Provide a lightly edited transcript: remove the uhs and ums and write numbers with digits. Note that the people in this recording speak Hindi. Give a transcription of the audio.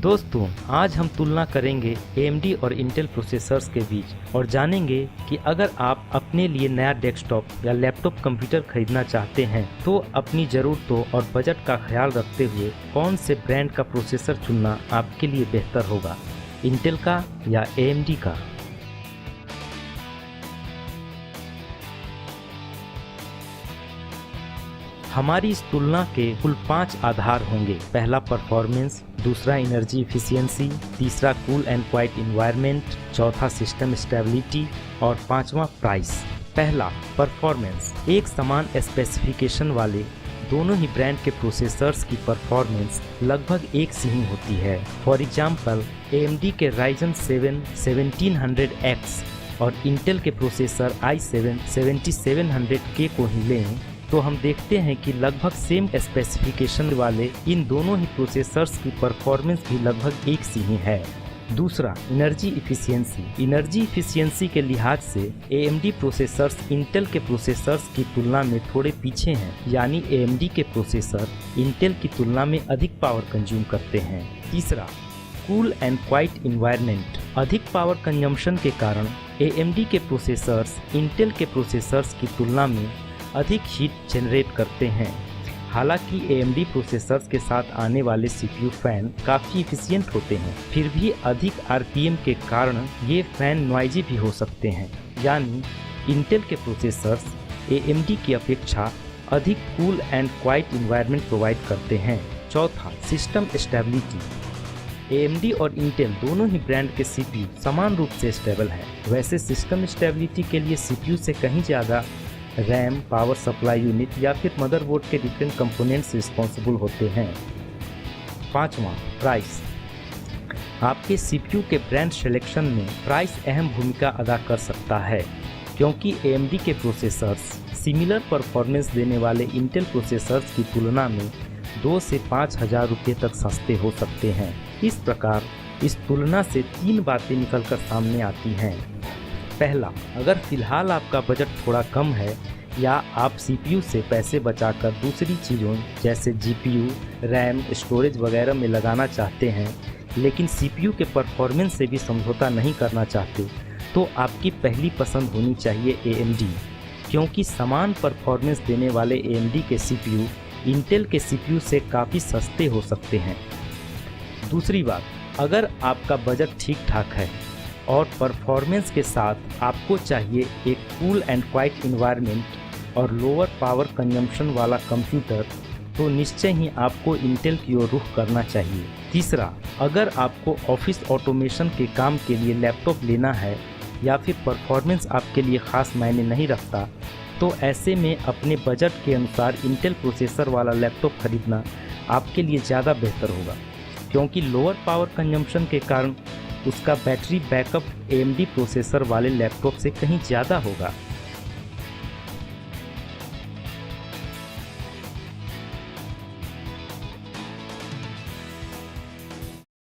दोस्तों, आज हम तुलना करेंगे AMD और इंटेल प्रोसेसर्स के बीच और जानेंगे कि अगर आप अपने लिए नया डेस्कटॉप या लैपटॉप कंप्यूटर खरीदना चाहते हैं तो अपनी ज़रूरतों और बजट का ख्याल रखते हुए कौन से ब्रांड का प्रोसेसर चुनना आपके लिए बेहतर होगा, इंटेल का या AMD का। हमारी इस तुलना के कुल 5 आधार होंगे। पहला परफॉर्मेंस, दूसरा एनर्जी इफिशियंसी, तीसरा कूल एंड क्वाइट एनवायरनमेंट, चौथा सिस्टम स्टेबिलिटी और पांचवा प्राइस। पहला परफॉर्मेंस। एक समान स्पेसिफिकेशन वाले दोनों ही ब्रांड के प्रोसेसर्स की परफॉर्मेंस लगभग एक सी ही होती है। फॉर एग्जांपल, AMD के Ryzen 7 1700X और इंटेल के प्रोसेसर i7 7700K को ही लें तो हम देखते हैं कि लगभग सेम स्पेसिफिकेशन वाले इन दोनों ही प्रोसेसर्स की परफॉर्मेंस भी लगभग एक सी ही है। दूसरा, एनर्जी इफिशियंसी। एनर्जी इफिशियंसी के लिहाज से AMD प्रोसेसर्स इंटेल के प्रोसेसर्स की तुलना में थोड़े पीछे हैं, यानी AMD के प्रोसेसर इंटेल की तुलना में अधिक पावर कंज्यूम करते हैं। तीसरा, कूल एंड क्वाइट एनवायरनमेंट। अधिक पावर कंजम्पशन के कारण AMD के प्रोसेसर्स इंटेल के प्रोसेसर्स की तुलना में अधिक हीट जनरेट करते हैं। हालांकि AMD प्रोसेसर्स के साथ आने वाले CPU फैन काफ़ी इफिशियंट होते हैं, फिर भी अधिक RPM के कारण ये फैन नॉइजी भी हो सकते हैं, यानी इंटेल के प्रोसेसर्स AMD की अपेक्षा अधिक cool and quite environment provide करते हैं। चौथा, सिस्टम स्टेबिलिटी। AMD और इंटेल दोनों ही ब्रांड के CPU समान रूप से स्टेबल है। वैसे सिस्टम स्टेबिलिटी के लिए CPU से कहीं ज़्यादा रैम, पावर सप्लाई यूनिट या फिर मदरबोर्ड के डिफरेंट कंपोनेंट्स रिस्पॉन्सिबल होते हैं। पांचवा, प्राइस। आपके CPU के ब्रांड सिलेक्शन में प्राइस अहम भूमिका अदा कर सकता है, क्योंकि AMD के प्रोसेसर्स सिमिलर परफॉर्मेंस देने वाले इंटेल प्रोसेसर्स की तुलना में 2 से 5,000 रुपये तक सस्ते हो सकते हैं। इस प्रकार इस तुलना से 3 बातें निकलकर सामने आती हैं। पहला, अगर फ़िलहाल आपका बजट थोड़ा कम है या आप CPU से पैसे बचाकर दूसरी चीज़ों जैसे GPU, रैम, स्टोरेज वगैरह में लगाना चाहते हैं, लेकिन CPU के परफॉर्मेंस से भी समझौता नहीं करना चाहते, तो आपकी पहली पसंद होनी चाहिए AMD, क्योंकि समान परफॉर्मेंस देने वाले AMD के CPU इंटेल के CPU से काफ़ी सस्ते हो सकते हैं। दूसरी बात, अगर आपका बजट ठीक ठाक है और परफॉर्मेंस के साथ आपको चाहिए एक कूल एंड क्वाइट एनवायरनमेंट और लोअर पावर कंजम्पशन वाला कंप्यूटर, तो निश्चय ही आपको इंटेल की ओर रुख करना चाहिए। तीसरा, अगर आपको ऑफिस ऑटोमेशन के काम के लिए लैपटॉप लेना है या फिर परफॉर्मेंस आपके लिए ख़ास मायने नहीं रखता, तो ऐसे में अपने बजट के अनुसार इंटेल प्रोसेसर वाला लैपटॉप खरीदना आपके लिए ज़्यादा बेहतर होगा, क्योंकि लोअर पावर कंजम्पशन के कारण उसका बैटरी बैकअप AMD प्रोसेसर वाले लैपटॉप से कहीं ज़्यादा होगा।